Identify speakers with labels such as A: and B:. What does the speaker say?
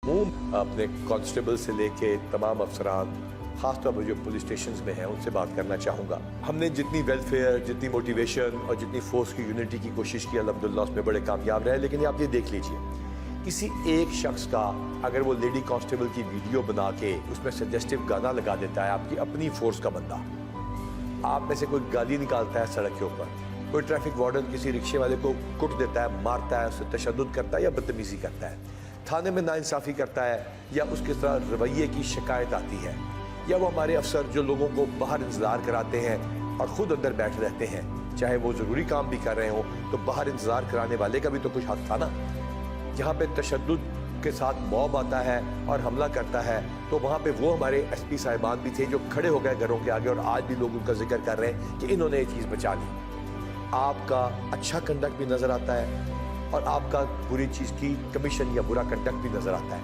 A: अपने कांस्टेबल से लेके तमाम अफसरान खासतौर पर जो पुलिस स्टेशन में हैं उनसे बात करना चाहूँगा। हमने जितनी वेलफेयर, जितनी मोटिवेशन और जितनी फोर्स की यूनिटी की कोशिश की, अल्हम्दुलिल्लाह उसमें बड़े कामयाब रहे। लेकिन आप ये देख लीजिए, किसी एक शख्स का अगर वो लेडी कांस्टेबल की वीडियो बना के उसमें सजेस्टिव गाना लगा देता है, आपकी अपनी फोर्स का बंदा, आप में से कोई गाली निकालता है सड़क के ऊपर, कोई ट्रैफिक वार्डन किसी रिक्शे वाले को कुट देता है, मारता है, उससे तशद्दुद करता है या बदतमीजी करता है, थाने में नाइंसाफ़ी करता है या उसके तरह रवैये की शिकायत आती है, या वो हमारे अफसर जो लोगों को बाहर इंतज़ार कराते हैं और ख़ुद अंदर बैठ रहते हैं, चाहे वो ज़रूरी काम भी कर रहे हों, तो बाहर इंतज़ार कराने वाले का भी तो कुछ हक था ना। जहाँ पे तशद्दुद के साथ मॉब आता है और हमला करता है, तो वहाँ पे वो हमारे एसपी साहिबान भी थे जो खड़े हो गए घरों के आगे, और आज भी लोग उनका जिक्र कर रहे हैं कि इन्होंने ये चीज़ बचा ली। आपका अच्छा कंडक्ट भी नज़र आता है और आपका बुरी चीज़ की कमीशन या बुरा कंडक्ट भी नज़र आता है।